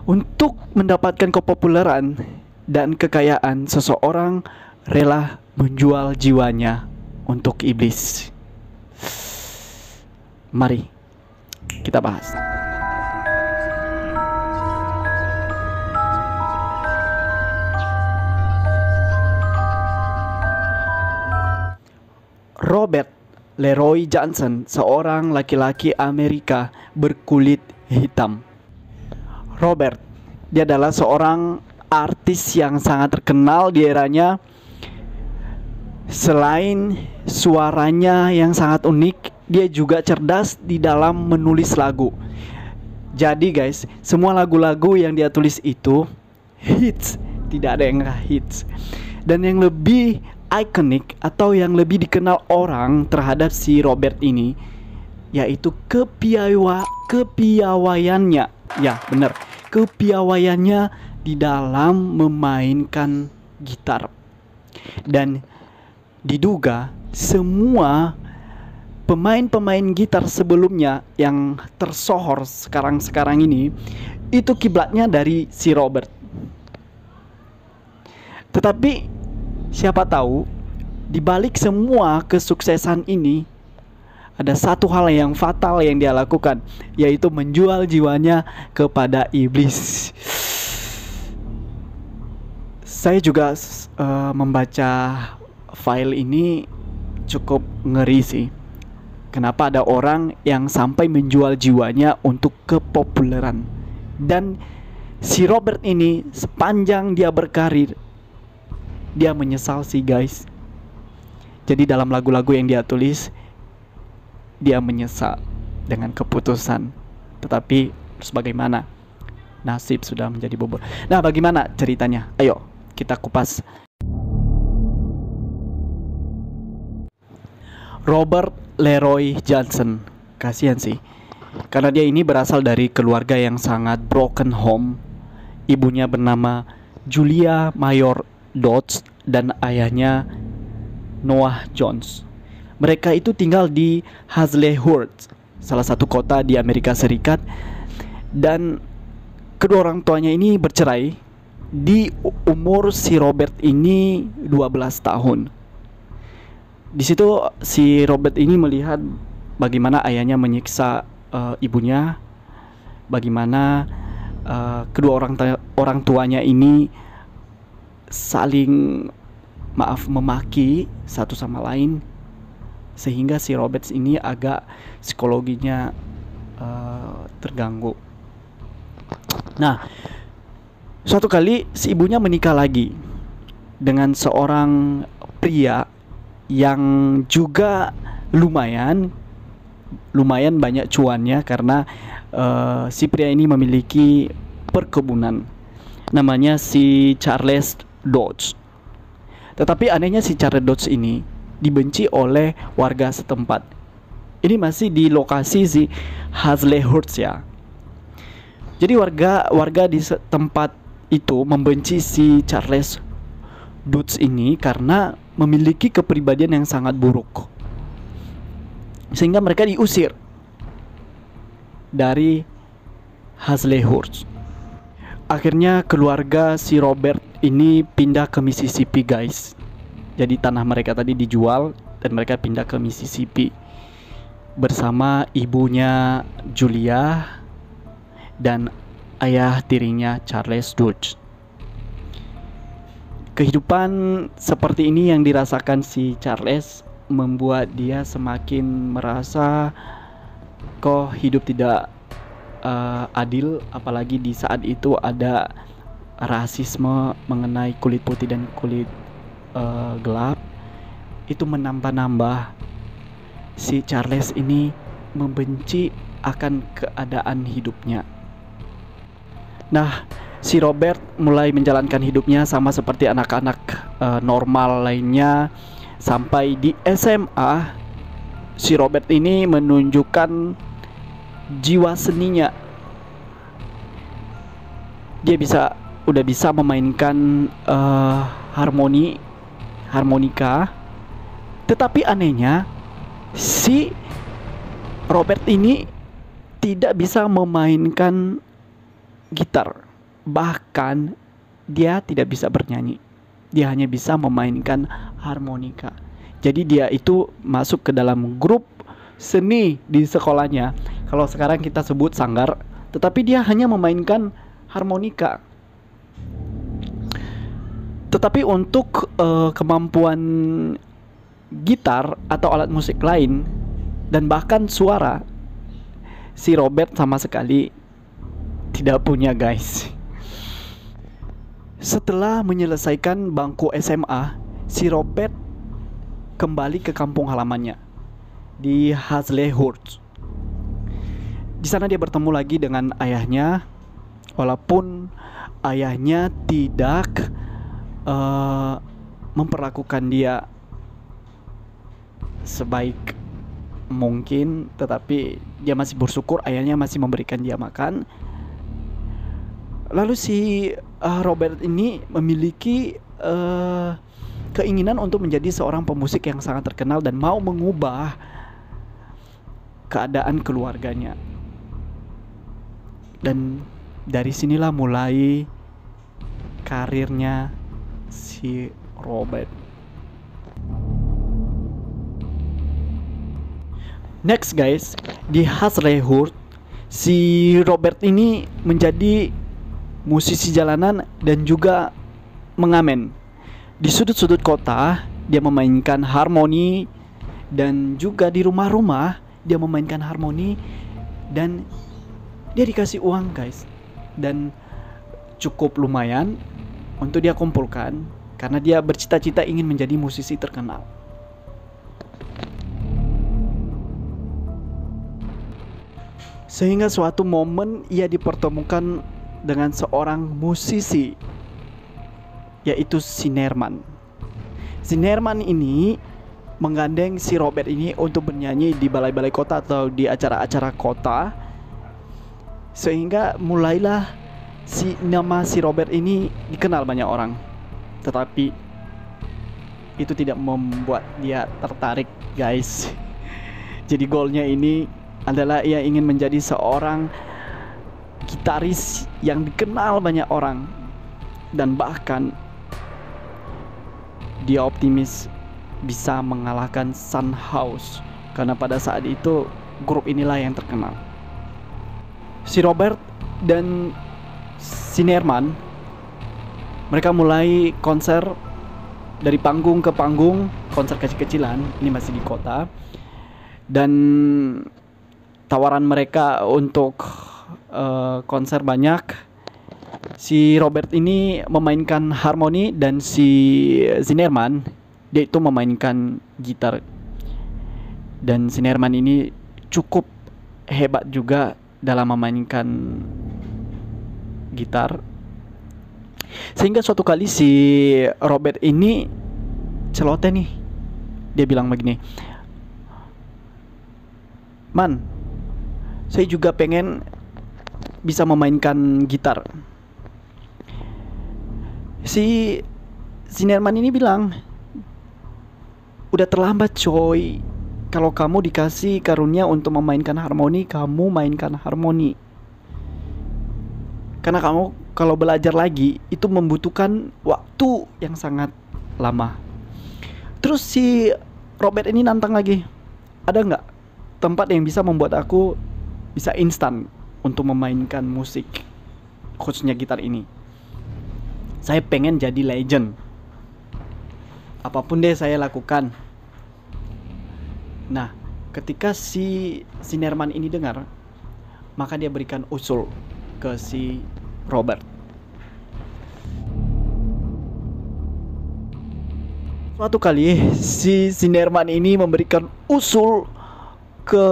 Untuk mendapatkan kepopuleran dan kekayaan, seseorang rela menjual jiwanya untuk iblis. Mari kita bahas. Robert Leroy Johnson, seorang laki-laki Amerika berkulit hitam. Robert, dia adalah seorang artis yang sangat terkenal di eranya. Selain suaranya yang sangat unik, dia juga cerdas di dalam menulis lagu. Jadi guys, semua lagu-lagu yang dia tulis itu hits, tidak ada yang nggak hits. Dan yang lebih ikonik atau yang lebih dikenal orang terhadap si Robert ini, yaitu kepiawaiannya. Ya benar, kepiawaiannya di dalam memainkan gitar. Dan diduga semua pemain-pemain gitar sebelumnya yang tersohor sekarang ini itu kiblatnya dari si Robert. Tetapi siapa tahu di balik semua kesuksesan ini ada satu hal yang fatal yang dia lakukan, yaitu menjual jiwanya kepada iblis. Saya juga membaca file ini cukup ngeri sih. Kenapa ada orang yang sampai menjual jiwanya untuk kepopuleran? Dan si Robert ini sepanjang dia berkarir, dia menyesal sih guys. Jadi dalam lagu-lagu yang dia tulis, dia menyesal dengan keputusan. Tetapi terus bagaimana? Nasib sudah menjadi bubur. Nah, bagaimana ceritanya? Ayo kita kupas. Robert Leroy Johnson, kasihan sih, karena dia ini berasal dari keluarga yang sangat broken home. Ibunya bernama Julia Mayor Dodds dan ayahnya Noah Jones. Mereka itu tinggal di Hazlehurst, salah satu kota di Amerika Serikat. Dan kedua orang tuanya ini bercerai di umur si Robert ini 12 tahun. Di situ si Robert ini melihat bagaimana ayahnya menyiksa ibunya, bagaimana kedua orang tuanya ini saling memaki satu sama lain, sehingga si Robert ini agak psikologinya terganggu. Nah, suatu kali si ibunya menikah lagi dengan seorang pria yang juga lumayan banyak cuannya, karena si pria ini memiliki perkebunan. Namanya si Charles Dodds. Tetapi anehnya si Charles Dodds ini dibenci oleh warga setempat. Ini masih di lokasi si Hazlehurst ya. Jadi warga di tempat itu membenci si Charles Dodds ini karena memiliki kepribadian yang sangat buruk, sehingga mereka diusir dari Hazlehurst. Akhirnya keluarga si Robert ini pindah ke Mississippi guys. Jadi tanah mereka tadi dijual dan mereka pindah ke Mississippi bersama ibunya Julia dan ayah tirinya Charles Dodds. Kehidupan seperti ini yang dirasakan si Charles membuat dia semakin merasa kok hidup tidak adil, apalagi di saat itu ada rasisme mengenai kulit putih dan kulit gelap. Itu menambah si Charles ini membenci akan keadaan hidupnya. Nah, si Robert mulai menjalankan hidupnya sama seperti anak-anak normal lainnya. Sampai di SMA, si Robert ini menunjukkan jiwa seninya. Dia udah bisa memainkan harmonika. Tetapi anehnya si Robert ini tidak bisa memainkan gitar. Bahkan dia tidak bisa bernyanyi. Dia hanya bisa memainkan harmonika. Jadi dia itu masuk ke dalam grup seni di sekolahnya. Kalau sekarang kita sebut sanggar, tetapi dia hanya memainkan harmonika. Tetapi untuk kemampuan gitar atau alat musik lain dan bahkan suara, si Robert sama sekali tidak punya, guys. Setelah menyelesaikan bangku SMA, si Robert kembali ke kampung halamannya di Hazlehurst. Di sana dia bertemu lagi dengan ayahnya, walaupun ayahnya tidak memperlakukan dia sebaik mungkin, tetapi dia masih bersyukur ayahnya masih memberikan dia makan. Lalu si Robert ini memiliki keinginan untuk menjadi seorang pemusik yang sangat terkenal dan mau mengubah keadaan keluarganya. Dan dari sinilah mulai karirnya si Robert. Next, guys, di Hazlehurst si Robert ini menjadi musisi jalanan dan juga mengamen. Di sudut-sudut kota dia memainkan harmoni, dan juga di rumah-rumah dia memainkan harmoni, dan dia dikasih uang, guys, dan cukup lumayan untuk dia kumpulkan karena dia bercita-cita ingin menjadi musisi terkenal. Sehingga suatu momen ia dipertemukan dengan seorang musisi, yaitu Sinerman. Sinerman ini menggandeng si Robert ini untuk bernyanyi di balai-balai kota atau di acara-acara kota, sehingga mulailah nama si Robert ini dikenal banyak orang. Tetapi itu tidak membuat dia tertarik, guys. Jadi goalnya ini adalah ia ingin menjadi seorang gitaris yang dikenal banyak orang, dan bahkan dia optimis bisa mengalahkan Sunhouse karena pada saat itu grup inilah yang terkenal. Si Robert dan Sinerman, mereka mulai konser dari panggung ke panggung, konser kecil-kecilan, ini masih di kota, dan tawaran mereka untuk konser banyak. Si Robert ini memainkan harmoni dan si Sinerman dia itu memainkan gitar. Dan Sinerman ini cukup hebat juga dalam memainkan gitar. Sehingga suatu kali si Robert ini celoteh nih. Dia bilang begini, "Man, saya juga pengen bisa memainkan gitar." Si Sinerman ini bilang, "Udah terlambat, coy. Kalau kamu dikasih karunia untuk memainkan harmoni, kamu mainkan harmoni. Karena kamu kalau belajar lagi itu membutuhkan waktu yang sangat lama." Terus si Robert ini nantang lagi, "Ada nggak tempat yang bisa membuat aku bisa instan untuk memainkan musik, khususnya gitar ini? Saya pengen jadi legend. Apapun deh saya lakukan." Nah, ketika si Sinerman ini dengar, maka dia berikan usul ke si Robert. Suatu kali si Sinerman ini memberikan usul ke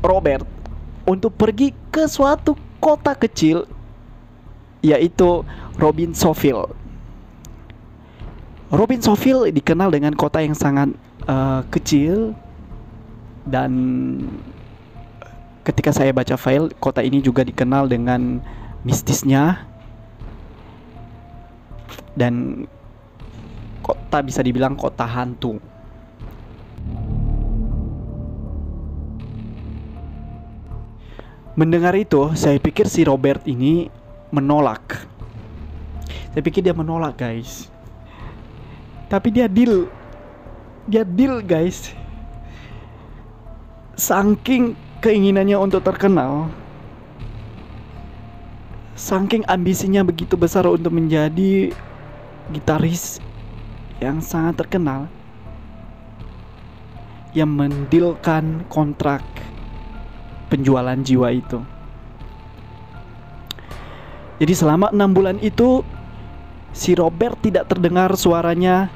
Robert untuk pergi ke suatu kota kecil, yaitu Robinsonville. Robinsonville dikenal dengan kota yang sangat kecil, dan ketika saya baca file, kota ini juga dikenal dengan mistisnya, dan kota bisa dibilang kota hantu. Mendengar itu, saya pikir si Robert ini menolak. Saya pikir dia menolak, guys. Tapi dia deal. Dia deal, guys. Saking keinginannya untuk terkenal, saking ambisinya begitu besar untuk menjadi gitaris yang sangat terkenal, yang mendilkan kontrak penjualan jiwa itu. Jadi selama 6 bulan itu si Robert tidak terdengar suaranya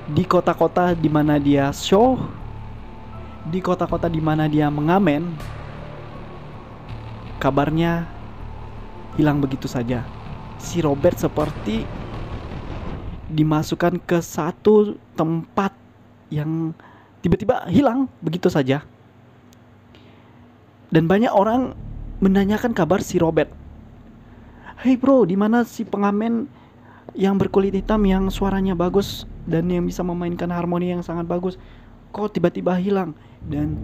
di kota-kota di mana dia show, di kota-kota di mana dia mengamen. Kabarnya hilang begitu saja. Si Robert seperti dimasukkan ke satu tempat yang tiba-tiba hilang begitu saja. Dan banyak orang menanyakan kabar si Robert. Hey bro, di mana si pengamen yang berkulit hitam yang suaranya bagus dan yang bisa memainkan harmoni yang sangat bagus? Kok tiba-tiba hilang? Dan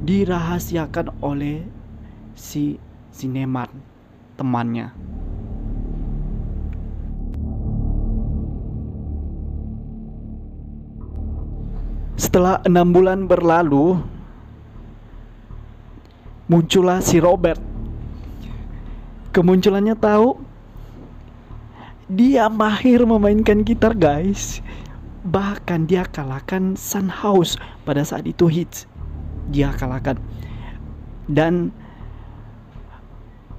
dirahasiakan oleh si Nemat, temannya. Setelah 6 bulan berlalu, muncullah si Robert. Kemunculannya tahu, dia mahir memainkan gitar, guys. Bahkan dia kalahkan Sunhouse pada saat itu hits. Dia kalahkan. Dan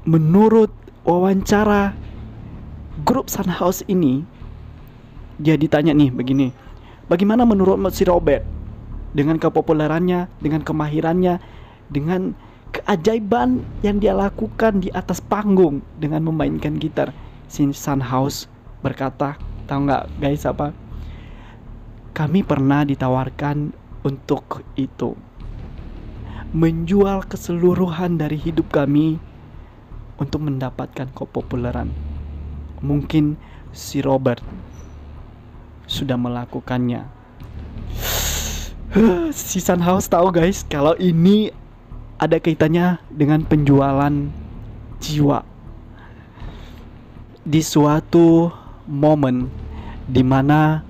menurut wawancara grup Sunhouse ini, dia ditanya nih begini, bagaimana menurut si Robert dengan kepopulerannya, dengan kemahirannya, dengan keajaiban yang dia lakukan di atas panggung dengan memainkan gitar? Si Sunhouse berkata, tahu nggak guys apa? Kami pernah ditawarkan untuk itu, menjual keseluruhan dari hidup kami untuk mendapatkan kepopuleran. Mungkin si Robert sudah melakukannya. Si Sunhouse tahu guys kalau ini ada kaitannya dengan penjualan jiwa. Di suatu momen di mana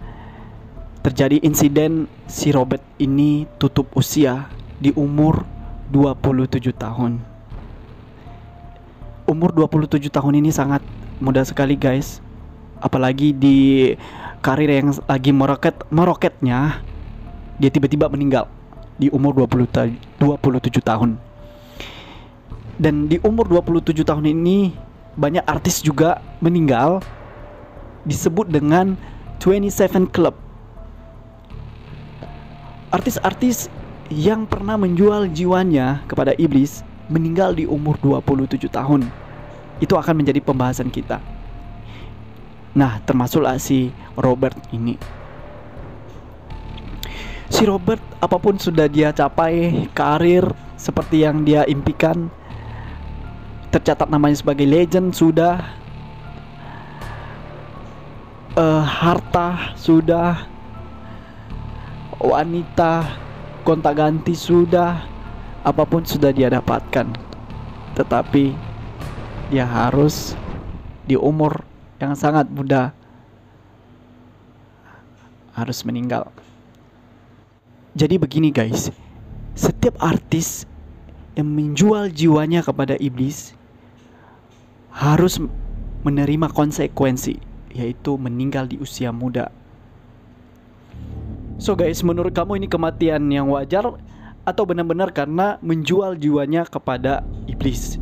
terjadi insiden, si Robert ini tutup usia di umur 27 tahun. Umur 27 tahun ini sangat muda sekali guys. Apalagi di karir yang lagi meroketnya, dia tiba-tiba meninggal di umur 27 tahun. Dan di umur 27 tahun ini banyak artis juga meninggal, disebut dengan 27 Club. Artis-artis yang pernah menjual jiwanya kepada iblis meninggal di umur 27 tahun. Itu akan menjadi pembahasan kita. Nah, termasuklah si Robert ini. Si Robert, apapun sudah dia capai, karir seperti yang dia impikan, tercatat namanya sebagai legend sudah, harta sudah, wanita gonta-ganti sudah, apapun sudah dia dapatkan. Tetapi dia harus di umur yang sangat muda harus meninggal. Jadi begini guys, setiap artis yang menjual jiwanya kepada iblis harus menerima konsekuensi, yaitu meninggal di usia muda. So guys, menurut kamu ini kematian yang wajar atau benar-benar karena menjual jiwanya kepada iblis?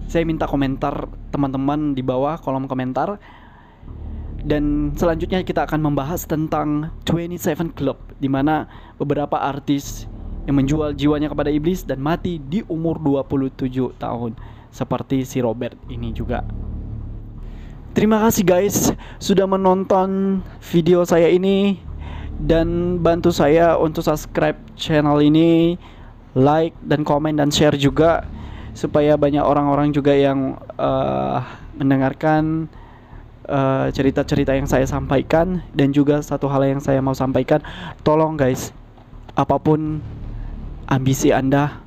Saya minta komentar teman-teman di bawah kolom komentar. Dan selanjutnya kita akan membahas tentang 27 Club, di mana beberapa artis yang menjual jiwanya kepada iblis dan mati di umur 27 tahun, seperti si Robert ini juga. Terima kasih guys sudah menonton video saya ini, dan bantu saya untuk subscribe channel ini, like dan komen dan share juga, supaya banyak orang-orang juga yang mendengarkan cerita-cerita yang saya sampaikan. Dan juga satu hal yang saya mau sampaikan, tolong guys, apapun ambisi Anda,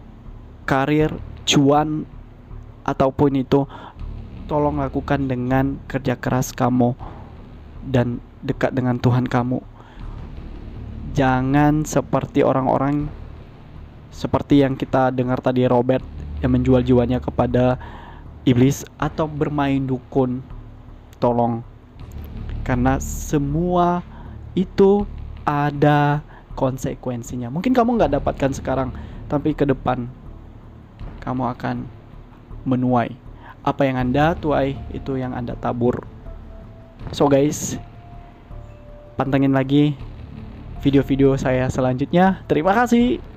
karir, cuan, ataupun itu, tolong lakukan dengan kerja keras kamu dan dekat dengan Tuhan kamu. Jangan seperti orang-orang seperti yang kita dengar tadi, Robert yang menjual jiwanya kepada iblis atau bermain dukun. Tolong, karena semua itu ada konsekuensinya. Mungkin kamu nggak dapatkan sekarang, tapi ke depan kamu akan menuai. Apa yang Anda tuai, itu yang Anda tabur. So guys, pantengin lagi video-video saya selanjutnya. Terima kasih.